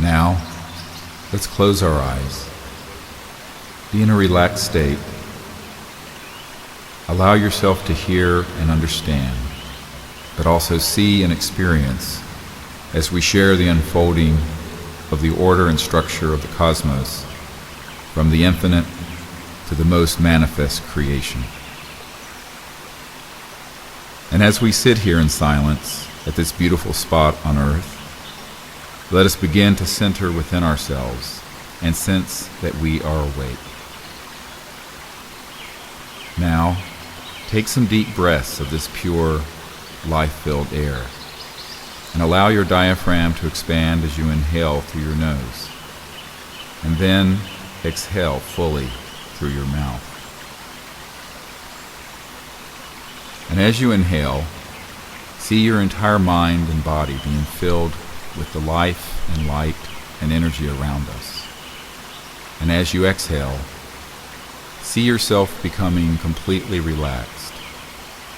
Now, let's close our eyes. Be in a relaxed state. Allow yourself to hear and understand, but also see and experience as we share the unfolding of the order and structure of the cosmos, from the infinite to the most manifest creation. And as we sit here in silence at this beautiful spot on earth, let us begin to center within ourselves and sense that we are awake. Now, take some deep breaths of this pure, life-filled air, and allow your diaphragm to expand as you inhale through your nose, and then exhale fully through your mouth. And as you inhale, see your entire mind and body being filled with the life and light and energy around us. And as you exhale, see yourself becoming completely relaxed,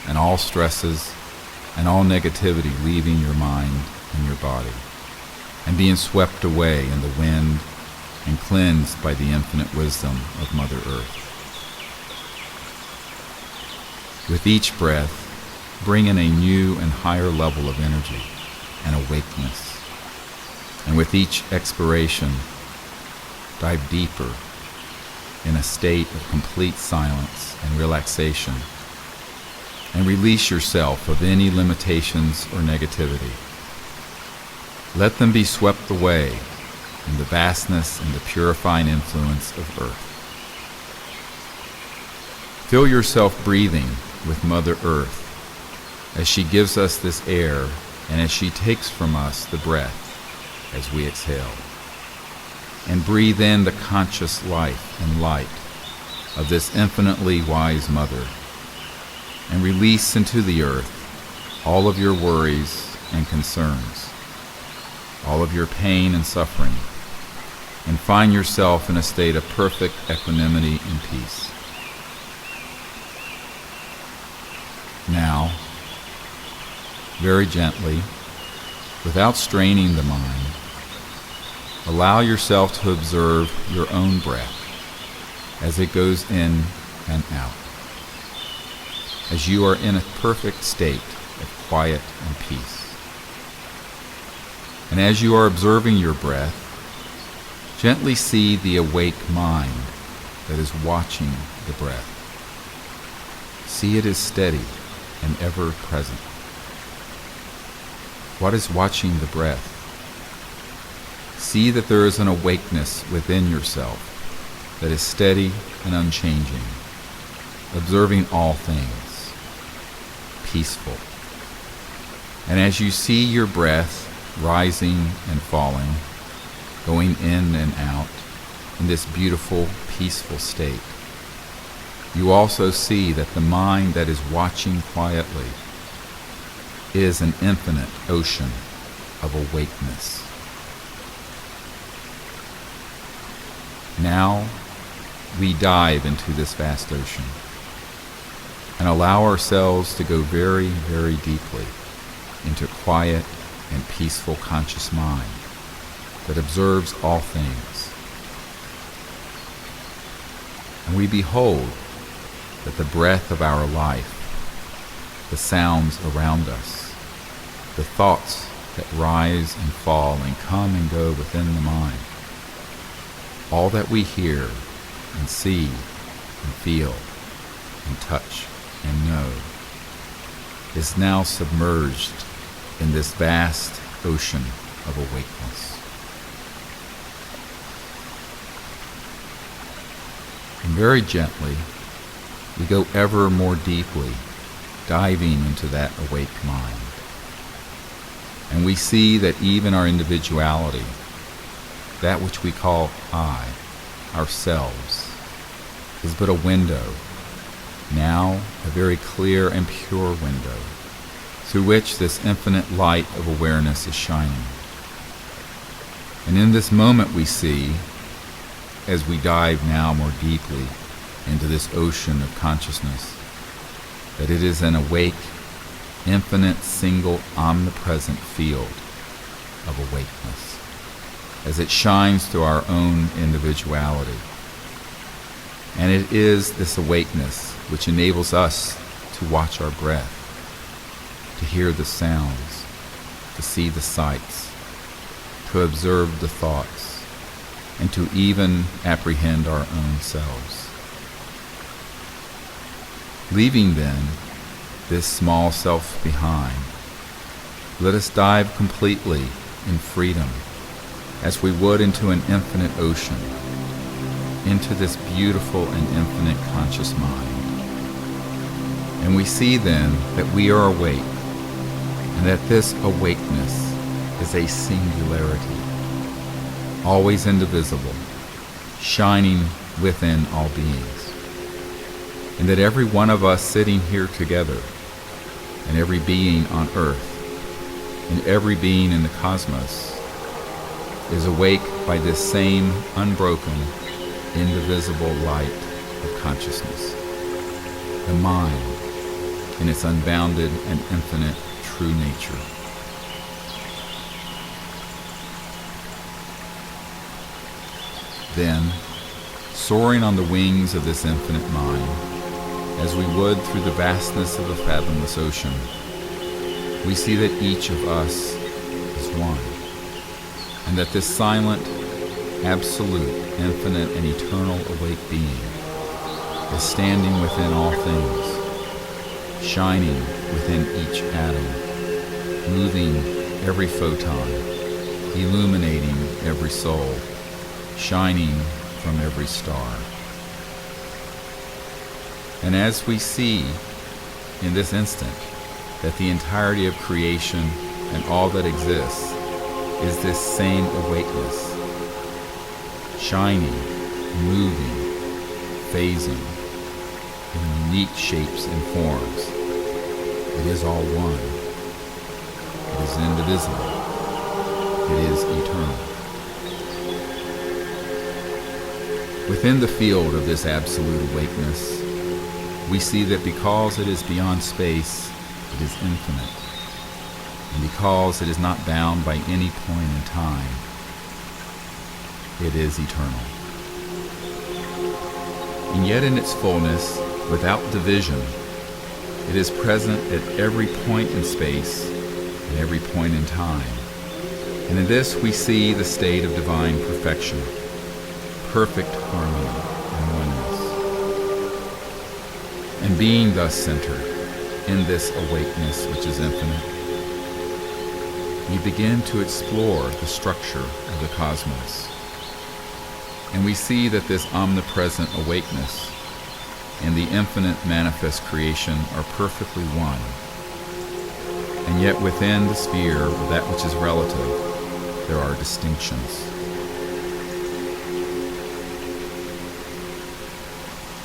and all stresses and all negativity leaving your mind and your body, and being swept away in the wind and cleansed by the infinite wisdom of Mother Earth. With each breath, bring in a new and higher level of energy and awakeness. And with each expiration, dive deeper in a state of complete silence and relaxation, and release yourself of any limitations or negativity. Let them be swept away in the vastness and the purifying influence of Earth. Feel yourself breathing with Mother Earth as she gives us this air and as she takes from us the breath as we exhale. And breathe in the conscious life and light of this infinitely wise Mother, and release into the earth all of your worries and concerns, all of your pain and suffering, and find yourself in a state of perfect equanimity and peace. Now, very gently, without straining the mind, allow yourself to observe your own breath as it goes in and out, as you are in a perfect state of quiet and peace. And as you are observing your breath, gently see the awake mind that is watching the breath. See it as steady and ever present. What is watching the breath? See that there is an awakeness within yourself that is steady and unchanging, observing all things, peaceful. And as you see your breath rising and falling, going in and out in this beautiful, peaceful state, you also see that the mind that is watching quietly is an infinite ocean of awakeness. Now we dive into this vast ocean and allow ourselves to go very, very deeply into quiet and peaceful conscious mind that observes all things. And we behold that the breath of our life, the sounds around us, the thoughts that rise and fall and come and go within the mind, all that we hear and see and feel and touch and know is now submerged in this vast ocean of awakeness. And very gently, we go ever more deeply, diving into that awake mind. And we see that even our individuality, that which we call I, ourselves, is but a window, now a very clear and pure window, through which this infinite light of awareness is shining. And in this moment we see, as we dive now more deeply into this ocean of consciousness, that it is an awake, infinite, single, omnipresent field of awakeness, as it shines through our own individuality. And it is this awakeness which enables us to watch our breath, to hear the sounds, to see the sights, to observe the thoughts, and to even apprehend our own selves. Leaving then this small self behind, let us dive completely in freedom as we would into an infinite ocean, into this beautiful and infinite conscious mind. And we see then that we are awake, and that this awakeness is a singularity, always indivisible, shining within all beings. And that every one of us sitting here together, and every being on earth, and every being in the cosmos, is awake by this same unbroken, indivisible light of consciousness, the mind in its unbounded and infinite true nature. Then, soaring on the wings of this infinite mind, as we would through the vastness of the fathomless ocean, we see that each of us is one, and that this silent, absolute, infinite, and eternal awake being is standing within all things, shining within each atom, moving every photon, illuminating every soul, shining from every star. And as we see in this instant that the entirety of creation and all that exists is this same awakeness, shining, moving, phasing in unique shapes and forms, it is all one. It is indivisible. It is eternal. Within the field of this absolute awakeness, we see that because it is beyond space, it is infinite. And because it is not bound by any point in time, it is eternal. And yet in its fullness, without division, it is present at every point in space and every point in time. And in this we see the state of divine perfection, perfect harmony and oneness. And being thus centered in this awakeness which is infinite, we begin to explore the structure of the cosmos. And we see that this omnipresent awakeness and the infinite manifest creation are perfectly one. And yet within the sphere of that which is relative, there are distinctions.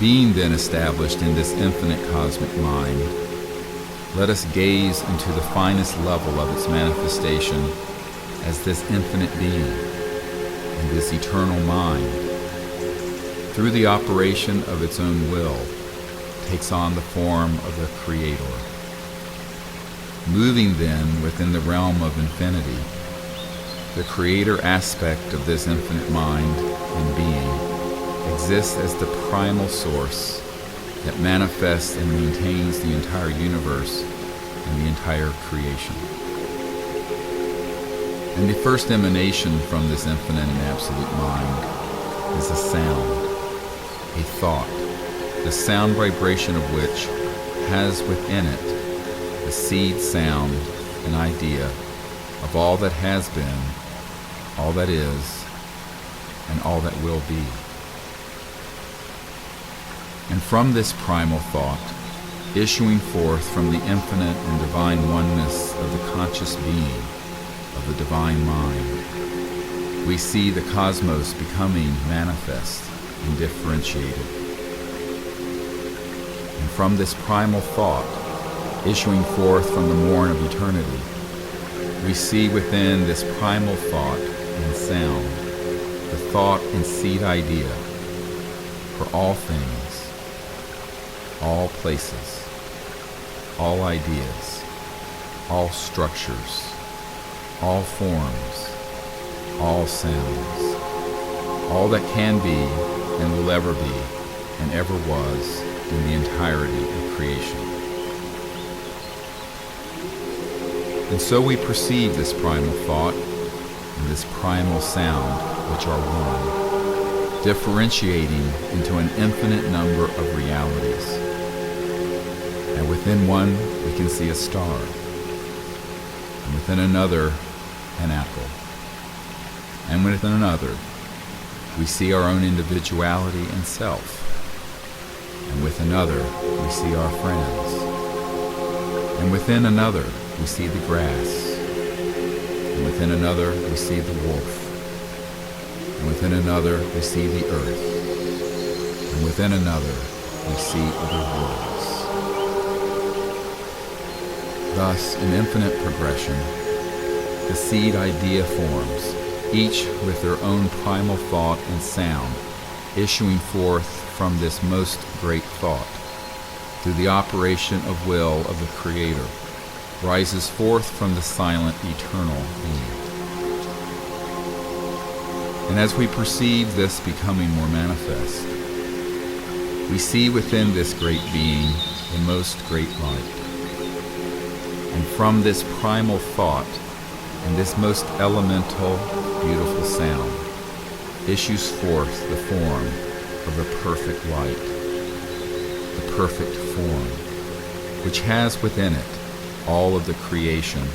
Being then established in this infinite cosmic mind, let us gaze into the finest level of its manifestation as this infinite being and this eternal mind, through the operation of its own will, takes on the form of the Creator. Moving then within the realm of infinity, the Creator aspect of this infinite mind and being exists as the primal source that manifests and maintains the entire universe and the entire creation. And the first emanation from this infinite and absolute mind is a sound, a thought, the sound vibration of which has within it the seed sound and idea of all that has been, all that is, and all that will be. And from this primal thought, issuing forth from the infinite and divine oneness of the conscious being of the divine mind, we see the cosmos becoming manifest and differentiated. And from this primal thought, issuing forth from the morn of eternity, we see within this primal thought and sound the thought and seed idea for all things, all places, all ideas, all structures, all forms, all sounds, all that can be and will ever be and ever was in the entirety of creation. And so we perceive this primal thought and this primal sound, which are one, differentiating into an infinite number of realities. And within one, we can see a star, and within another, an apple, and within another, we see our own individuality and self, and with another, we see our friends, and within another, we see the grass, and within another, we see the wolf, and within another, we see the earth, and within another, we see other worlds. Thus, in infinite progression, the seed idea forms, each with their own primal thought and sound, issuing forth from this most great thought, through the operation of will of the Creator, rises forth from the silent eternal being. And as we perceive this becoming more manifest, we see within this great being the most great light. And from this primal thought and this most elemental, beautiful sound issues forth the form of the perfect light, the perfect form, which has within it all of the creation,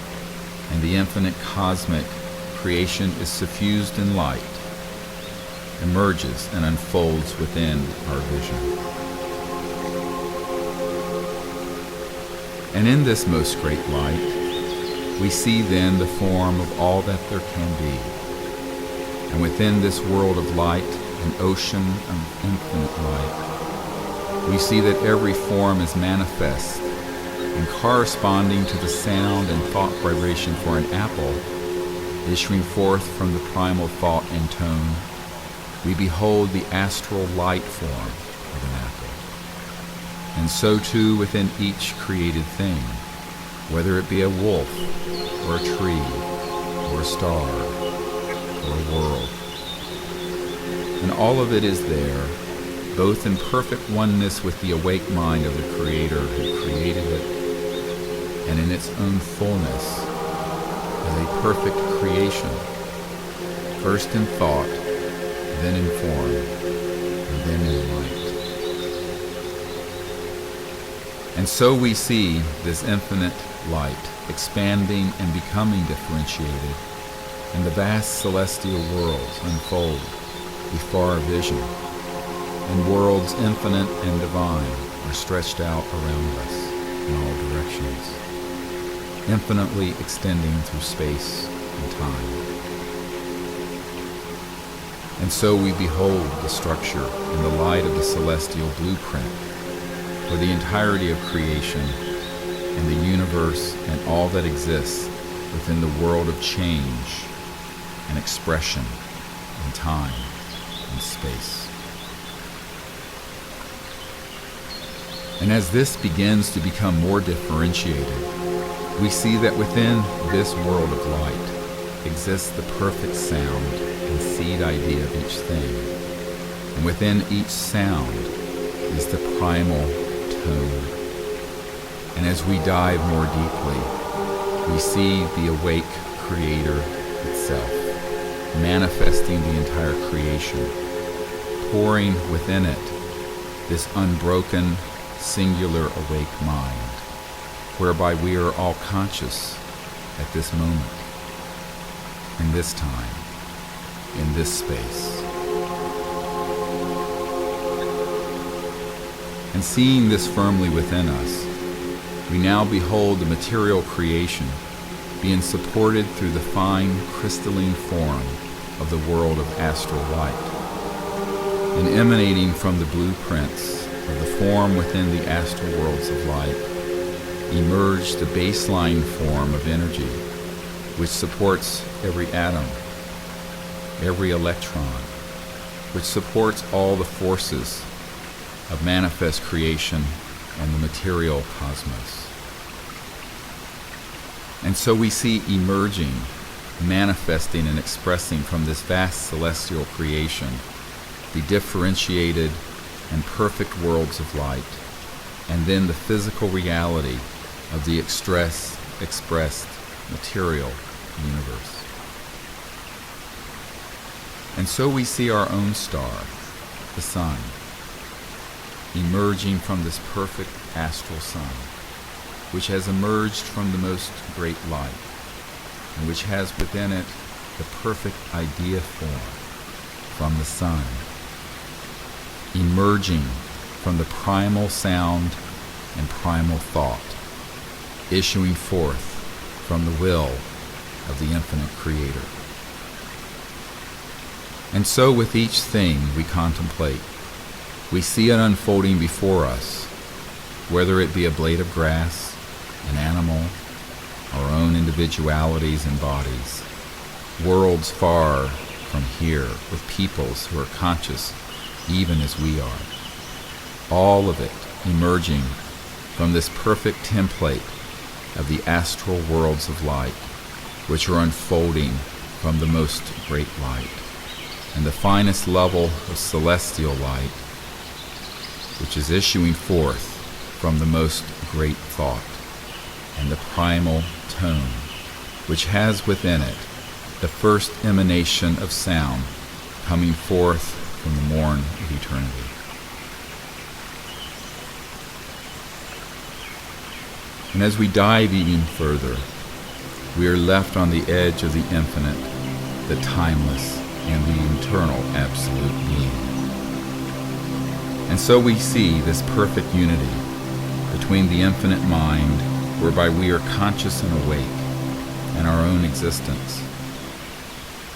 and the infinite cosmic creation is suffused in light, emerges and unfolds within our vision. And in this most great light, we see then the form of all that there can be. And within this world of light, an ocean of infinite light, we see that every form is manifest, and corresponding to the sound and thought vibration for an apple, issuing forth from the primal thought and tone, we behold the astral light form of an apple. And so too within each created thing, whether it be a wolf, or a tree, or a star, or a world. And all of it is there, both in perfect oneness with the awake mind of the Creator who created it, and in its own fullness as a perfect creation, first in thought, then in form, and then in light. And so we see this infinite light expanding and becoming differentiated, and the vast celestial worlds unfold before our vision, and worlds infinite and divine are stretched out around us in all directions, infinitely extending through space and time. And so we behold the structure in the light of the celestial blueprint for the entirety of creation and the universe and all that exists within the world of change and expression in time and space. And as this begins to become more differentiated, we see that within this world of light exists the perfect sound and seed idea of each thing. And within each sound is the primal tone. And as we dive more deeply, we see the awake Creator itself, manifesting the entire creation, pouring within it this unbroken, singular awake mind, whereby we are all conscious at this moment, in this time, in this space. And seeing this firmly within us, we now behold the material creation being supported through the fine crystalline form of the world of astral light, and emanating from the blueprints of the form within the astral worlds of light, emerge the baseline form of energy, which supports every atom, every electron, which supports all the forces of manifest creation and the material cosmos. And so we see emerging manifesting and expressing from this vast celestial creation the differentiated and perfect worlds of light, and then the physical reality of the expressed material universe. And so we see our own star, the sun, emerging from this perfect astral sun, which has emerged from the most great light, and which has within it the perfect idea form from the sun, emerging from the primal sound and primal thought, issuing forth from the will of the infinite Creator. And so with each thing we contemplate, we see it unfolding before us, whether it be a blade of grass, an animal, our own individualities and bodies, worlds far from here with peoples who are conscious even as we are. All of it emerging from this perfect template of the astral worlds of light, which are unfolding from the most great light, and the finest level of celestial light, which is issuing forth from the most great thought, and the primal tone, which has within it the first emanation of sound coming forth from the morn of eternity. And as we dive even further, we are left on the edge of the infinite, the timeless, and the eternal absolute being. And so we see this perfect unity between the infinite mind, whereby we are conscious and awake, and our own existence,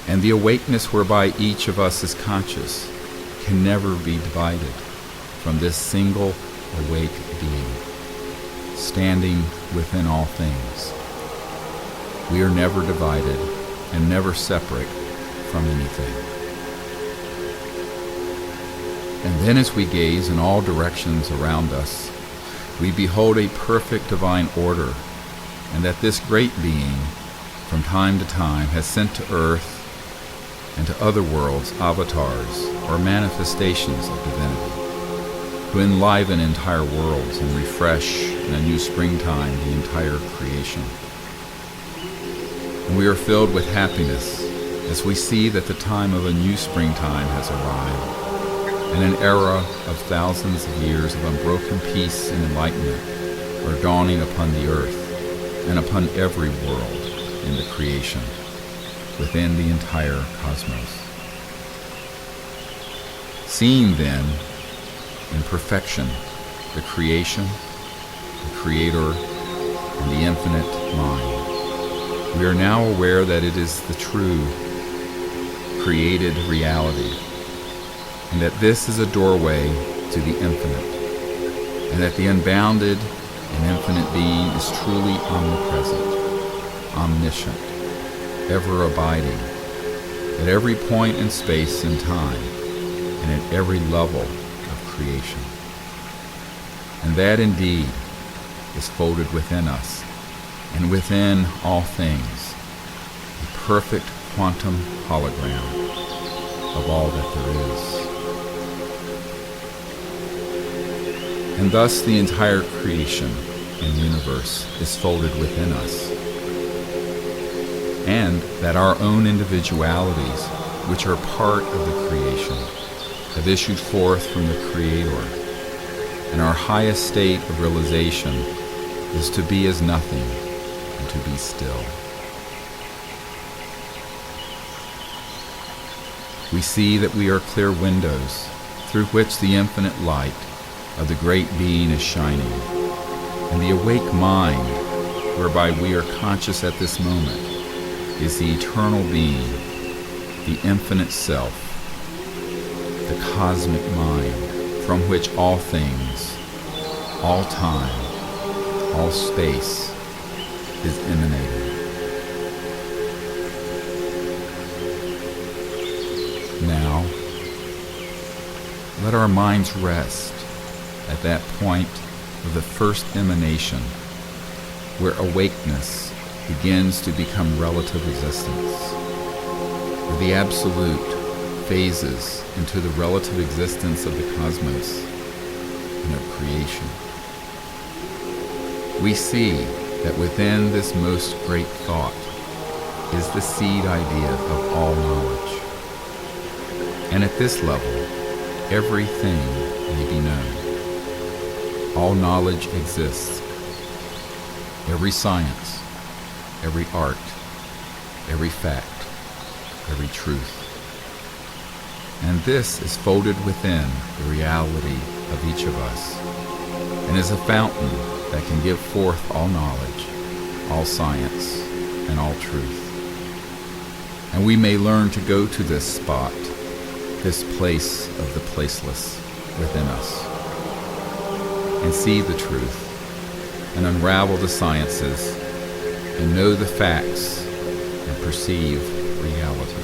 and the awakeness whereby each of us is conscious can never be divided from this single awake being, standing within all things. We are never divided and never separate from anything. And then as we gaze in all directions around us, we behold a perfect divine order, and that this great being from time to time has sent to earth and to other worlds avatars or manifestations of divinity, who enliven entire worlds and refresh in a new springtime the entire creation. And we are filled with happiness as we see that the time of a new springtime has arrived, and an era of thousands of years of unbroken peace and enlightenment are dawning upon the earth and upon every world in the creation, within the entire cosmos. Seeing then, in perfection, the creation, the Creator, and the infinite mind, we are now aware that it is the true, created reality, and that this is a doorway to the infinite, and that the unbounded and infinite being is truly omnipresent, omniscient, ever abiding, at every point in space and time, and at every level of creation. And that indeed is folded within us, and within all things, a perfect quantum hologram of all that there is. And thus the entire creation and universe is folded within us, and that our own individualities, which are part of the creation, have issued forth from the Creator, and our highest state of realization is to be as nothing and to be still. We see that we are clear windows through which the infinite light of the great being is shining, and the awake mind, whereby we are conscious at this moment, is the eternal being, the infinite self, the cosmic mind, from which all things, all time, all space is emanating. Now, let our minds rest at that point of the first emanation, where awakeness begins to become relative existence, where the absolute phases into the relative existence of the cosmos and of creation. We see that within this most great thought is the seed idea of all knowledge. And at this level, everything may be known. All knowledge exists. Every science, every art, every fact, every truth. And this is folded within the reality of each of us, and is a fountain that can give forth all knowledge, all science, and all truth. And we may learn to go to this spot, this place of the placeless within us, and see the truth, and unravel the sciences, and know the facts, and perceive reality.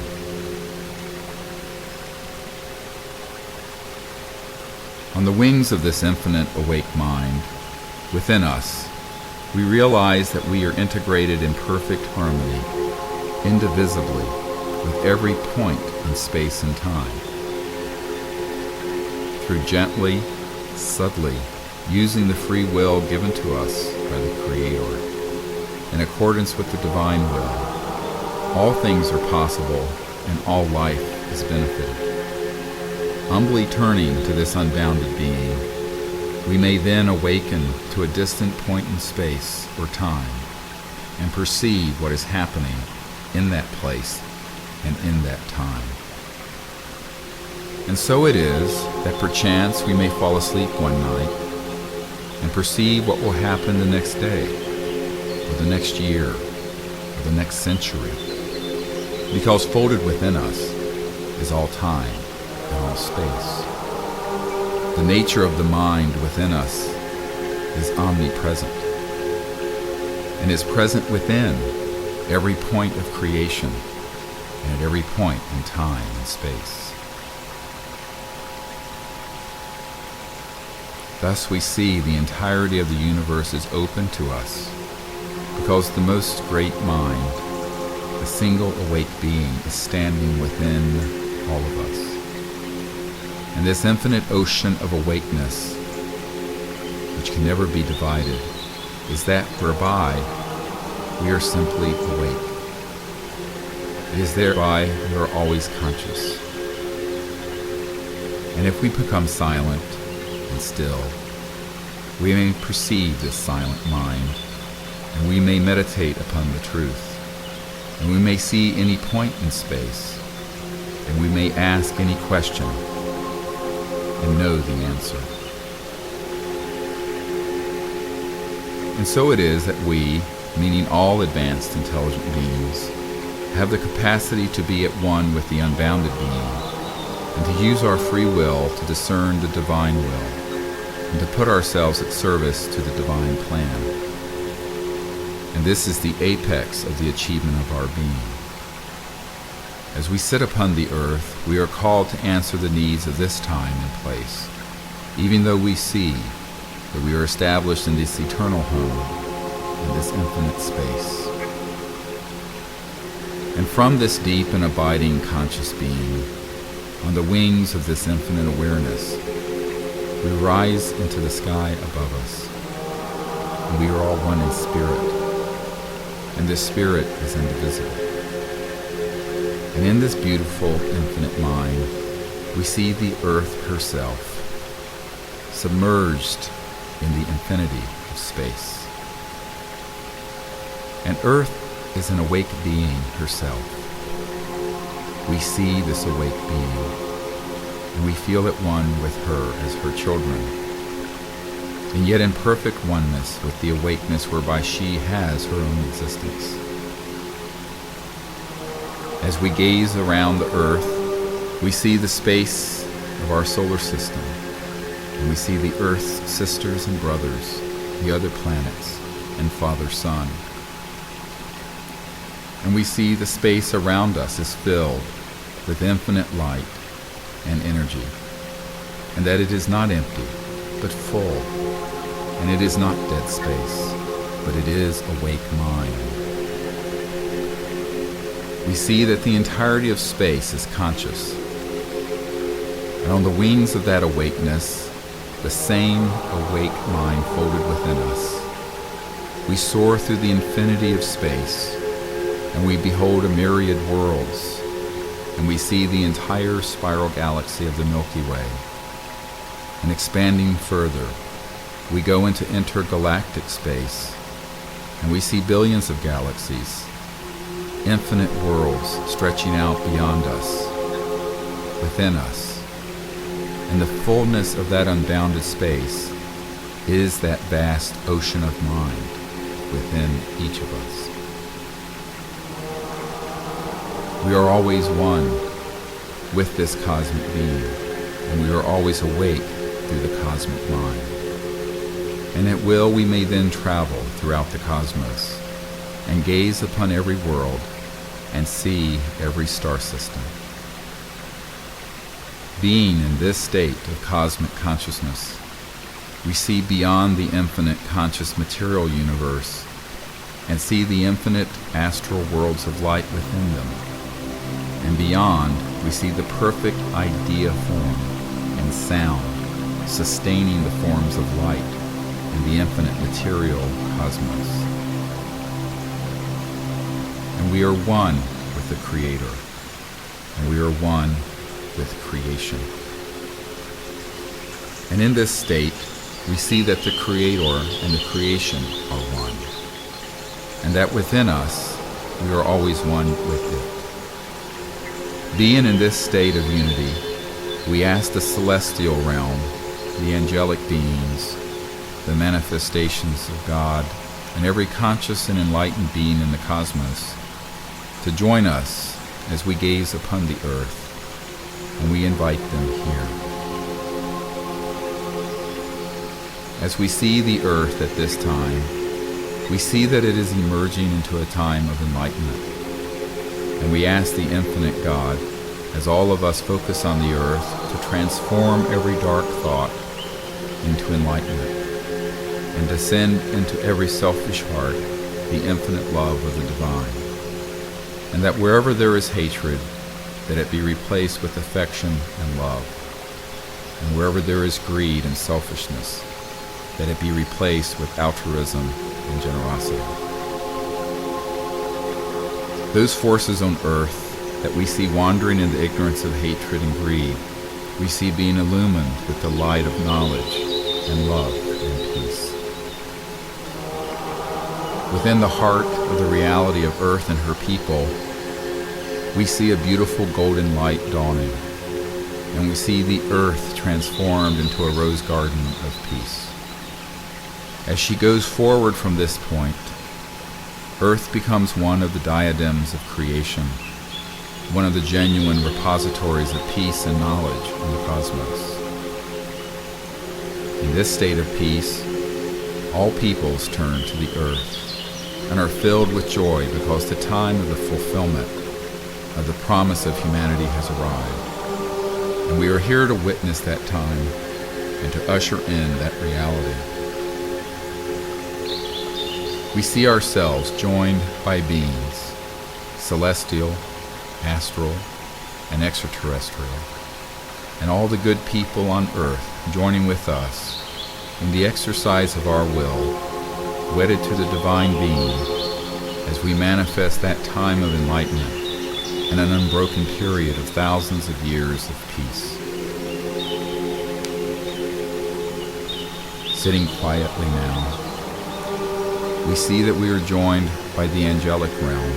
On the wings of this infinite awake mind within us, we realize that we are integrated in perfect harmony, indivisibly, with every point in space and time. Through gently, subtly, using the free will given to us by the Creator, in accordance with the divine will, all things are possible and all life is benefited. Humbly turning to this unbounded being, we may then awaken to a distant point in space or time and perceive what is happening in that place and in that time. And so it is that perchance we may fall asleep one night and perceive what will happen the next day, or the next year, or the next century, because folded within us is all time and all space. The nature of the mind within us is omnipresent, and is present within every point of creation and at every point in time and space. Thus we see the entirety of the universe is open to us, because the most great mind, the single awake being, is standing within all of us. And this infinite ocean of awakeness, which can never be divided, is that whereby we are simply awake. It is thereby we are always conscious. And if we become silent and still, we may perceive this silent mind, and we may meditate upon the truth, and we may see any point in space, and we may ask any question and know the answer. And so it is that we, meaning all advanced intelligent beings, have the capacity to be at one with the unbounded being, and to use our free will to discern the divine will, and to put ourselves at service to the divine plan. And this is the apex of the achievement of our being. As we sit upon the earth, we are called to answer the needs of this time and place, even though we see that we are established in this eternal home, in this infinite space. And from this deep and abiding conscious being, on the wings of this infinite awareness, we rise into the sky above us, and we are all one in spirit, and this spirit is indivisible. And in this beautiful, infinite mind, we see the earth herself, submerged in the infinity of space. And earth is an awake being herself. We see this awake being, and we feel at one with her as her children, and yet in perfect oneness with the awakeness whereby she has her own existence. As we gaze around the earth, we see the space of our solar system, and we see the earth's sisters and brothers, the other planets, and Father Sun. And we see the space around us is filled with infinite light and energy, and that it is not empty, but full, and it is not dead space, but it is awake mind, we see that the entirety of space is conscious. And on the wings of that awakeness, the same awake mind folded within us, we soar through the infinity of space, and we behold a myriad worlds, and we see the entire spiral galaxy of the Milky Way. And expanding further, we go into intergalactic space, and we see billions of galaxies, infinite worlds stretching out beyond us, within us. And the fullness of that unbounded space is that vast ocean of mind within each of us. We are always one with this cosmic being, and we are always awake through the cosmic mind. And at will we may then travel throughout the cosmos and gaze upon every world and see every star system. Being in this state of cosmic consciousness, we see beyond the infinite conscious material universe and see the infinite astral worlds of light within them. And beyond, we see the perfect idea form and sound sustaining the forms of light in the infinite material cosmos. And we are one with the Creator, and we are one with creation. And in this state, we see that the Creator and the creation are one, and that within us, we are always one with it. Being in this state of unity, we ask the celestial realm, the angelic beings, the manifestations of God, and every conscious and enlightened being in the cosmos to join us as we gaze upon the earth, and we invite them here. As we see the earth at this time, we see that it is emerging into a time of enlightenment. And we ask the infinite God, as all of us focus on the earth, to transform every dark thought into enlightenment, and to send into every selfish heart the infinite love of the divine. And that wherever there is hatred, that it be replaced with affection and love. And wherever there is greed and selfishness, that it be replaced with altruism and generosity. Those forces on earth that we see wandering in the ignorance of hatred and greed, we see being illumined with the light of knowledge and love and peace. Within the heart of the reality of earth and her people, we see a beautiful golden light dawning, and we see the earth transformed into a rose garden of peace. As she goes forward from this point, earth becomes one of the diadems of creation, one of the genuine repositories of peace and knowledge in the cosmos. In this state of peace, all peoples turn to the earth and are filled with joy because the time of the fulfillment of the promise of humanity has arrived. And we are here to witness that time and to usher in that reality. We see ourselves joined by beings, celestial, astral, and extraterrestrial, and all the good people on earth joining with us in the exercise of our will, wedded to the divine being, as we manifest that time of enlightenment and an unbroken period of thousands of years of peace. Sitting quietly now, we see that we are joined by the angelic realm,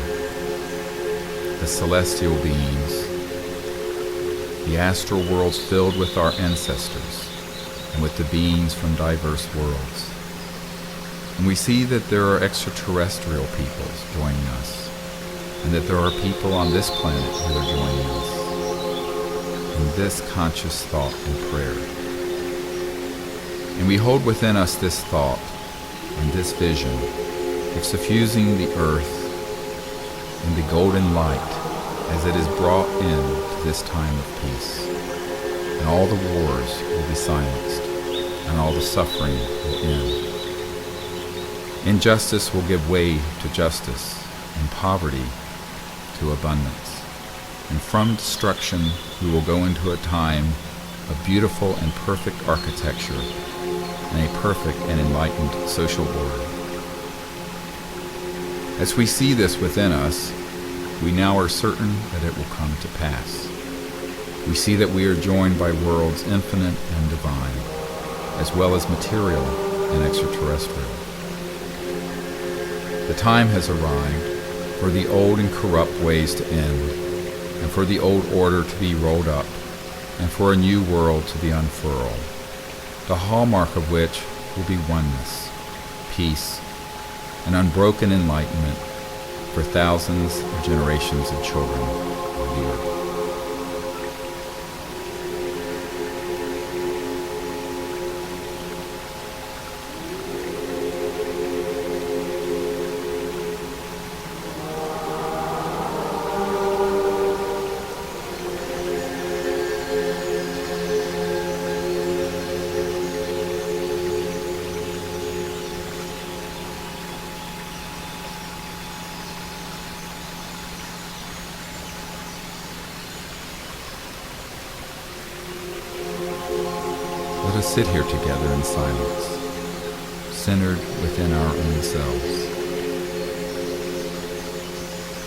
the celestial beings, the astral worlds filled with our ancestors, and with the beings from diverse worlds. And we see that there are extraterrestrial peoples joining us, and that there are people on this planet who are joining us in this conscious thought and prayer. And we hold within us this thought and this vision of suffusing the earth in the golden light as it is brought into this time of peace. And all the wars will be silenced, and all the suffering will end. Injustice will give way to justice, and poverty to to abundance. And from destruction, we will go into a time of beautiful and perfect architecture and a perfect and enlightened social order. As we see this within us, we now are certain that it will come to pass. We see that we are joined by worlds infinite and divine, as well as material and extraterrestrial. The time has arrived for the old and corrupt ways to end, and for the old order to be rolled up, and for a new world to be unfurled, the hallmark of which will be oneness, peace, and unbroken enlightenment for thousands of generations of children of the earth. Let us sit here together in silence, centered within our own selves.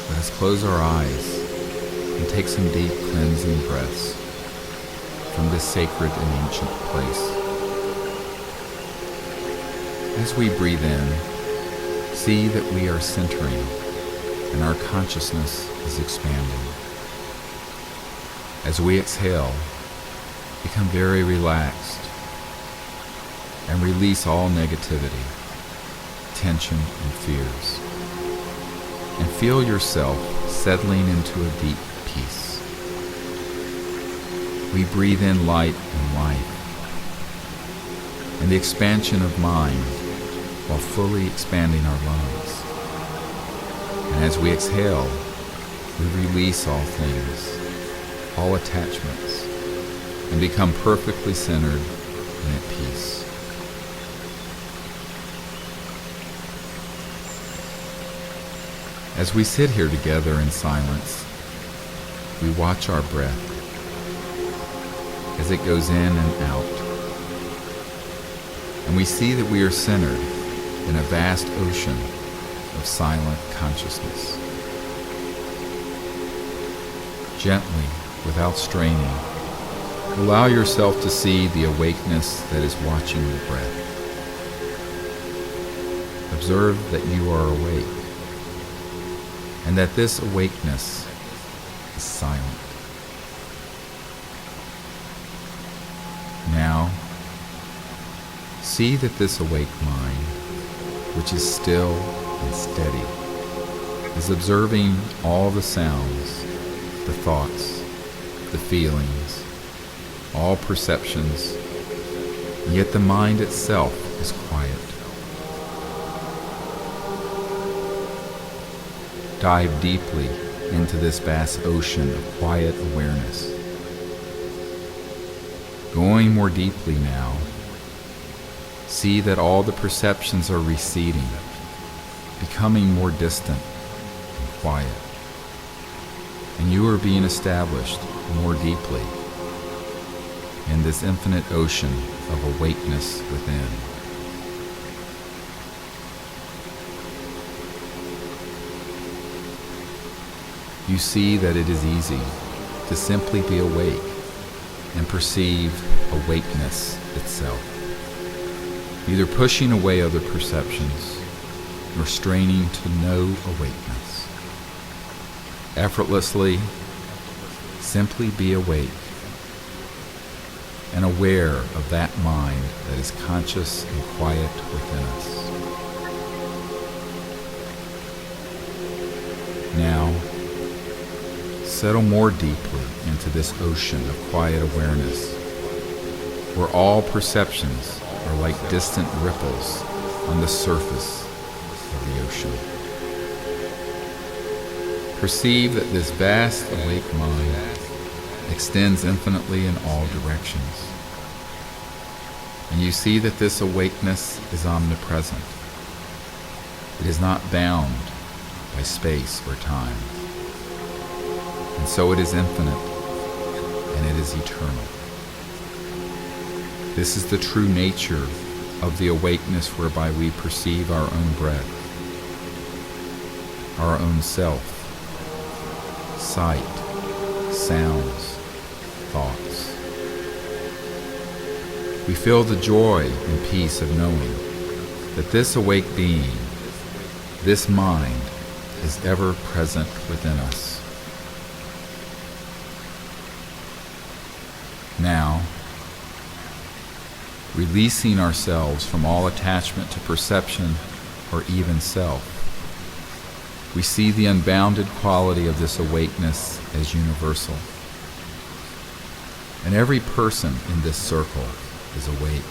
Let us close our eyes and take some deep cleansing breaths from this sacred and ancient place. As we breathe in, see that we are centering and our consciousness is expanding. As we exhale, become very relaxed and release all negativity, tension, and fears. And feel yourself settling into a deep peace. We breathe in light and life, and the expansion of mind while fully expanding our lungs. And as we exhale, we release all things, all attachments, and become perfectly centered and at peace. As we sit here together in silence, we watch our breath as it goes in and out. And we see that we are centered in a vast ocean of silent consciousness. Gently, without straining, allow yourself to see the awakeness that is watching the breath. Observe that you are awake, and that this awakeness is silent. Now, see that this awake mind, which is still and steady, is observing all the sounds, the thoughts, the feelings, all perceptions, yet the mind itself is quiet. Dive deeply into this vast ocean of quiet awareness. Going more deeply now, see that all the perceptions are receding, becoming more distant and quiet, and you are being established more deeply in this infinite ocean of awakeness within. You see that it is easy to simply be awake and perceive awakeness itself, neither pushing away other perceptions nor straining to know awakeness. Effortlessly, simply be awake and aware of that mind that is conscious and quiet within us. Now, settle more deeply into this ocean of quiet awareness, where all perceptions are like distant ripples on the surface of the ocean. Perceive that this vast awake mind extends infinitely in all directions. And you see that this awakeness is omnipresent. It is not bound by space or time. and so it is infinite, and it is eternal. This is the true nature of the awakeness whereby we perceive our own breath, our own self, sight, sounds, thoughts. We feel the joy and peace of knowing that this awake being, this mind, is ever present within us. Now, releasing ourselves from all attachment to perception or even self, we see the unbounded quality of this awakeness as universal. And every person in this circle is awake.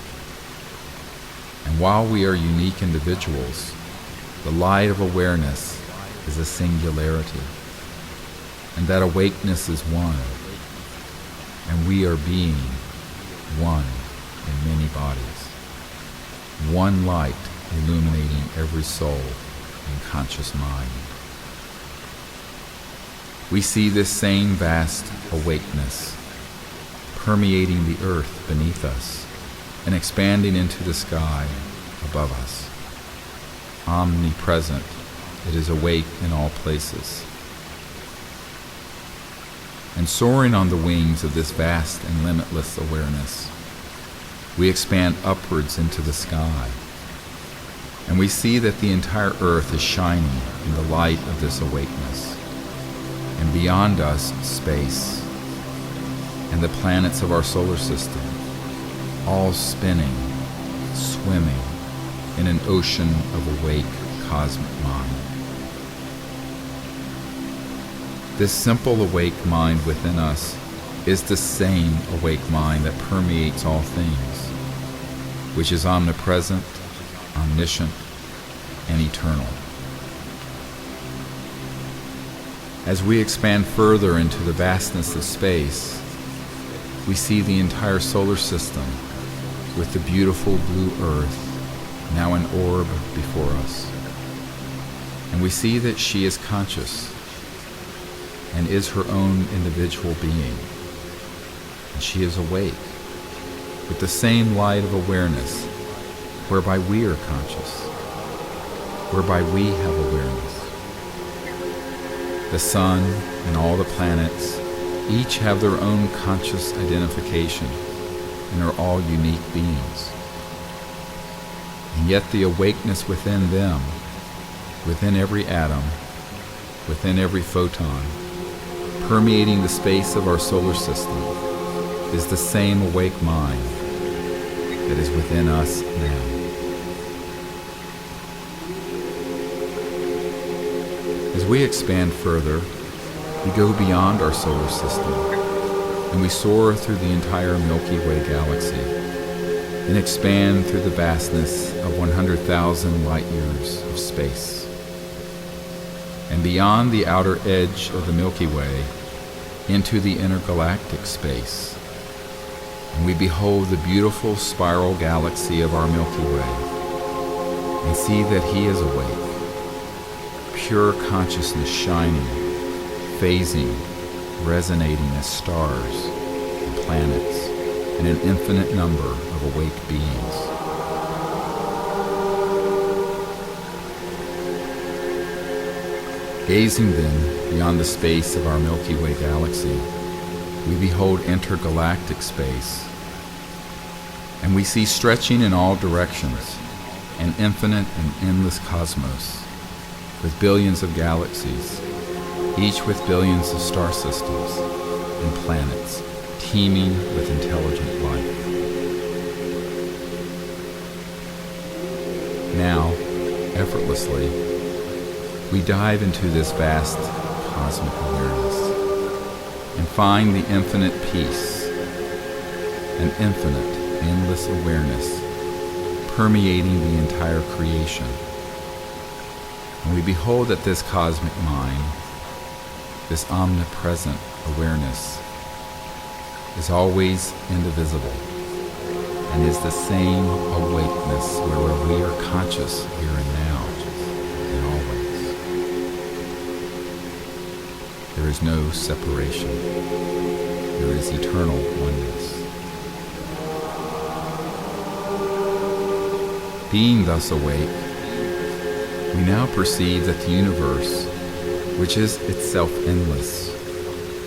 And while we are unique individuals, the light of awareness is a singularity, and that awakeness is one, and we are being one in many bodies, one light illuminating every soul and conscious mind. We see this same vast awakeness permeating the earth beneath us and expanding into the sky above us. Omnipresent, it is awake in all places. And soaring on the wings of this vast and limitless awareness, we expand upwards into the sky, and we see that the entire earth is shining in the light of this awakeness, and beyond us space, and the planets of our solar system, all spinning, swimming in an ocean of awake cosmic mind. This simple awake mind within us is the same awake mind that permeates all things, which is omnipresent, omniscient, and eternal. As we expand further into the vastness of space, we see the entire solar system with the beautiful blue earth, now an orb before us. And we see that she is conscious and is her own individual being. And she is awake with the same light of awareness whereby we are conscious, whereby we have awareness. The sun and all the planets each have their own conscious identification and are all unique beings. And yet the awakeness within them, within every atom, within every photon, permeating the space of our solar system, is the same awake mind that is within us now. As we expand further, we go beyond our solar system, and we soar through the entire Milky Way galaxy, and expand through the vastness of 100,000 light years of space. And beyond the outer edge of the Milky Way, into the intergalactic space, and we behold the beautiful spiral galaxy of our Milky Way, and see that he is awake, pure consciousness shining, phasing, resonating as stars and planets and an infinite number of awake beings. Gazing then beyond the space of our Milky Way galaxy, we behold intergalactic space, and we see stretching in all directions an infinite and endless cosmos with billions of galaxies, each with billions of star systems and planets teeming with intelligent life. Now, effortlessly, we dive into this vast cosmic awareness and find the infinite peace, an infinite, endless awareness permeating the entire creation. And we behold that this cosmic mind, this omnipresent awareness, is always indivisible and is the same awakeness where we are conscious here and now and always. There there is no separation. There is eternal oneness. Being thus awake, we now perceive that the universe, which is itself endless,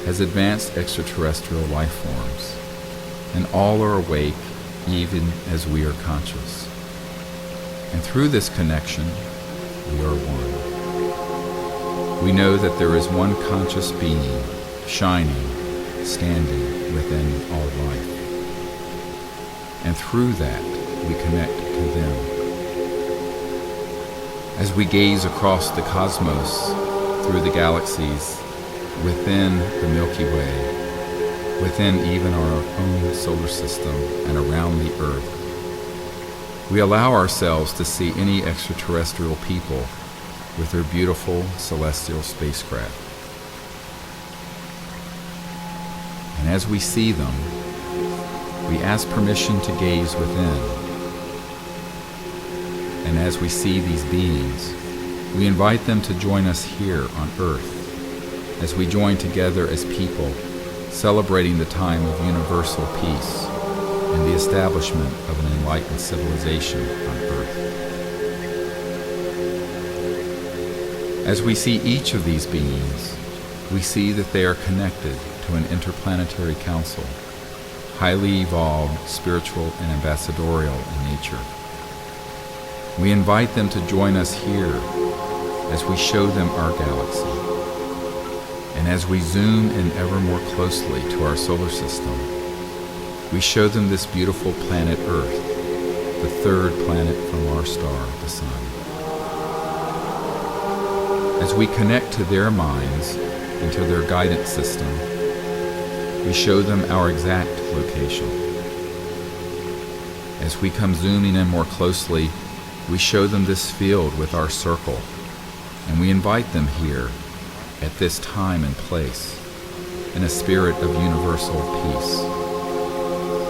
has advanced extraterrestrial life forms, and all are awake even as we are conscious. And through this connection, we are one. We know that there is one conscious being, shining, standing within all life. And through that, we connect to them. As we gaze across the cosmos, through the galaxies, within the Milky Way, within even our own solar system and around the Earth, we allow ourselves to see any extraterrestrial people with their beautiful celestial spacecraft. And as we see them, we ask permission to gaze within. And as we see these beings, we invite them to join us here on Earth, as we join together as people, celebrating the time of universal peace and the establishment of an enlightened civilization on Earth. As we see each of these beings, we see that they are connected to an interplanetary council, highly evolved, spiritual, and ambassadorial in nature. We invite them to join us here as we show them our galaxy. And as we zoom in ever more closely to our solar system, we show them this beautiful planet Earth, the third planet from our star, the Sun. As we connect to their minds and to their guidance system, we show them our exact location. As we come zooming in more closely, we show them this field with our circle, and we invite them here at this time and place in a spirit of universal peace,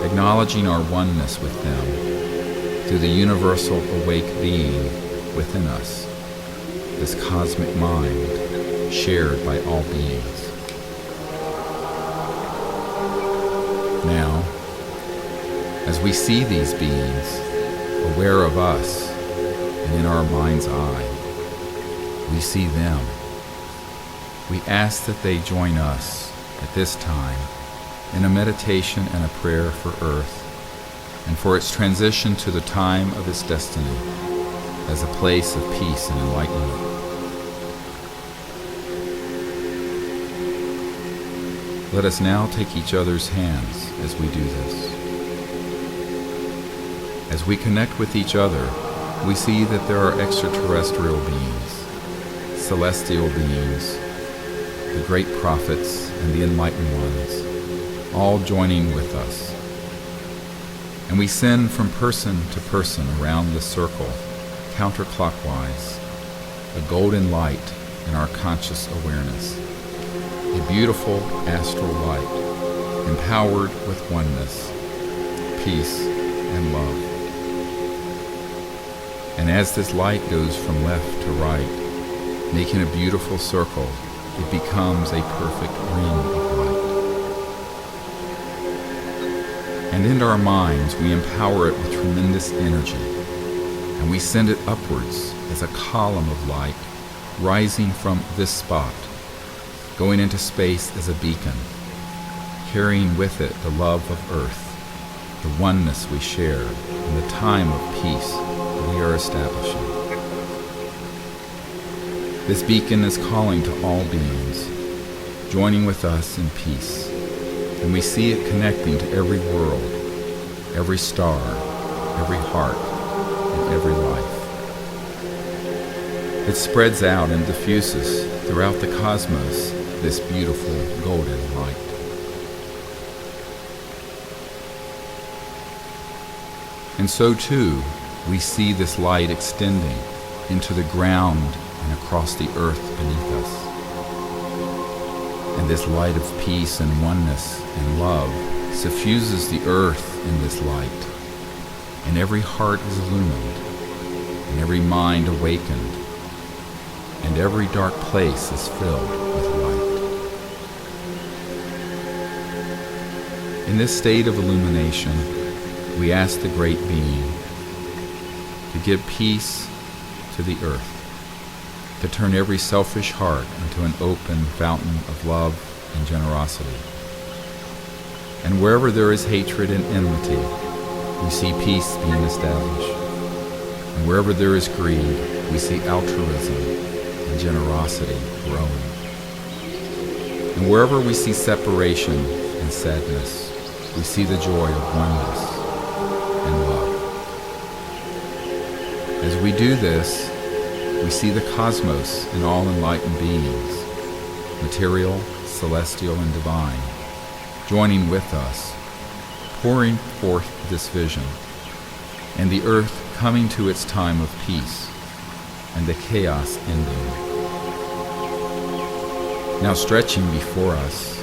acknowledging our oneness with them through the universal awake being within us, this cosmic mind shared by all beings. Now, as we see these beings, aware of us, and in our mind's eye, we see them. We ask that they join us at this time in a meditation and a prayer for Earth and for its transition to the time of its destiny as a place of peace and enlightenment. Let us now take each other's hands as we do this. As we connect with each other, we see that there are extraterrestrial beings, celestial beings, the great prophets and the enlightened ones, all joining with us. And we send from person to person around the circle, counterclockwise, a golden light in our conscious awareness, a beautiful astral light, empowered with oneness, peace, and love. And as this light goes from left to right, making a beautiful circle, it becomes a perfect ring of light. And in our minds, we empower it with tremendous energy, and we send it upwards as a column of light, rising from this spot, going into space as a beacon, carrying with it the love of Earth, the oneness we share, and the time of peace we are establishing. This beacon is calling to all beings, joining with us in peace, and we see it connecting to every world, every star, every heart, and every life. It spreads out and diffuses throughout the cosmos this beautiful golden light. And so too, we see this light extending into the ground and across the earth beneath us. And this light of peace and oneness and love suffuses the earth in this light, and every heart is illumined, and every mind awakened, and every dark place is filled with light. In this state of illumination, we ask the Great Being to give peace to the earth, to turn every selfish heart into an open fountain of love and generosity. And wherever there is hatred and enmity, we see peace being established. And wherever there is greed, we see altruism and generosity growing. And wherever we see separation and sadness, we see the joy of oneness and love. As we do this, we see the cosmos and all enlightened beings, material, celestial, and divine, joining with us, pouring forth this vision, and the earth coming to its time of peace, and the chaos ending. Now stretching before us,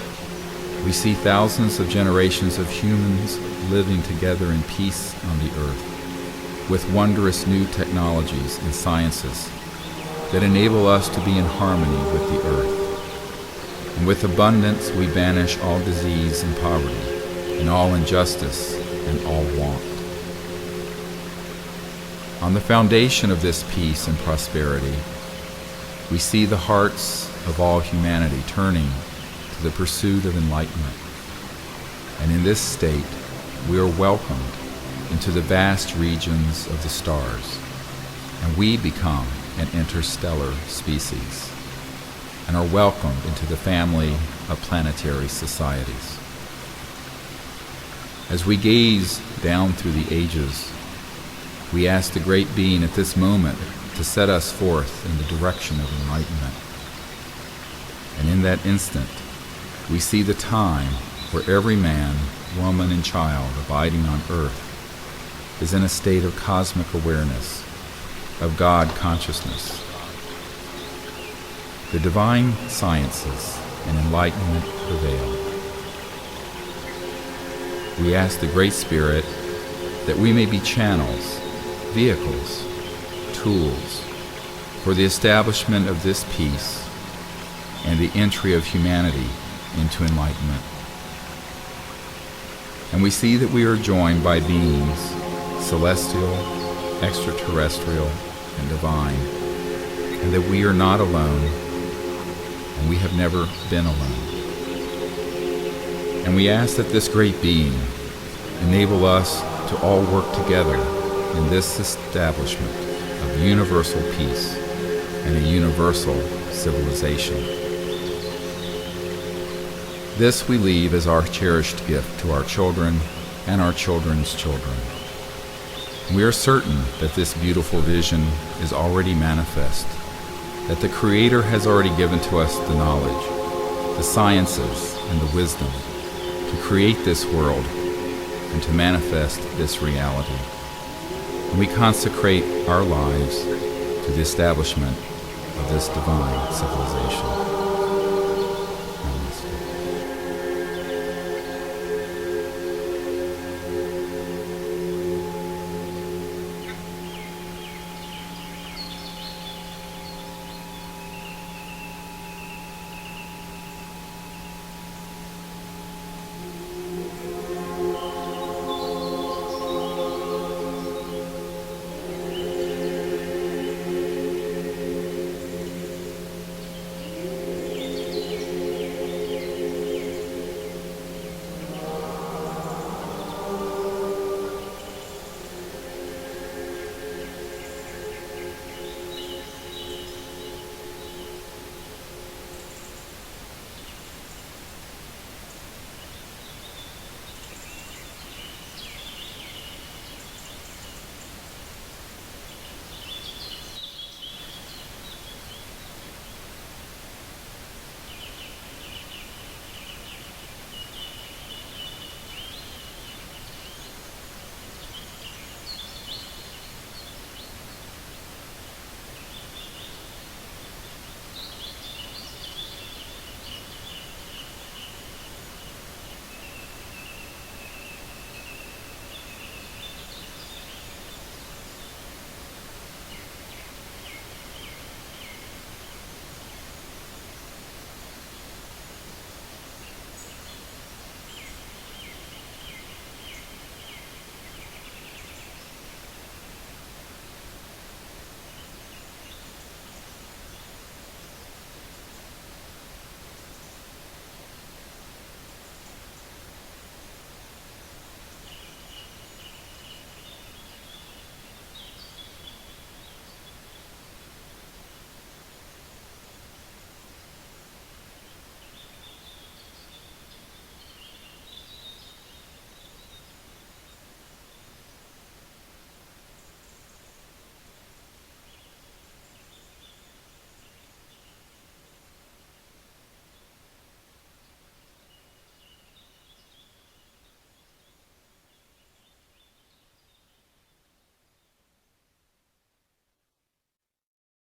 we see thousands of generations of humans living together in peace on the earth, with wondrous new technologies and sciences that enable us to be in harmony with the earth. And with abundance we banish all disease and poverty, and all injustice and all want. On the foundation of this peace and prosperity, we see the hearts of all humanity turning to the pursuit of enlightenment. And in this state, we are welcomed into the vast regions of the stars, and we become an interstellar species, and are welcomed into the family of planetary societies. As we gaze down through the ages, we ask the Great Being at this moment to set us forth in the direction of enlightenment. And in that instant, we see the time where every man, woman, and child abiding on earth is in a state of cosmic awareness, of God consciousness. The divine sciences and enlightenment prevail. We ask the Great Spirit that we may be channels, vehicles, tools for the establishment of this peace and the entry of humanity into enlightenment. And we see that we are joined by beings, celestial, extraterrestrial, and divine, and that we are not alone, and we have never been alone. And we ask that this Great Being enable us to all work together in this establishment of universal peace and a universal civilization. This we leave as our cherished gift to our children and our children's children. We are certain that this beautiful vision is already manifest, that the Creator has already given to us the knowledge, the sciences, and the wisdom to create this world and to manifest this reality. And we consecrate our lives to the establishment of this divine civilization.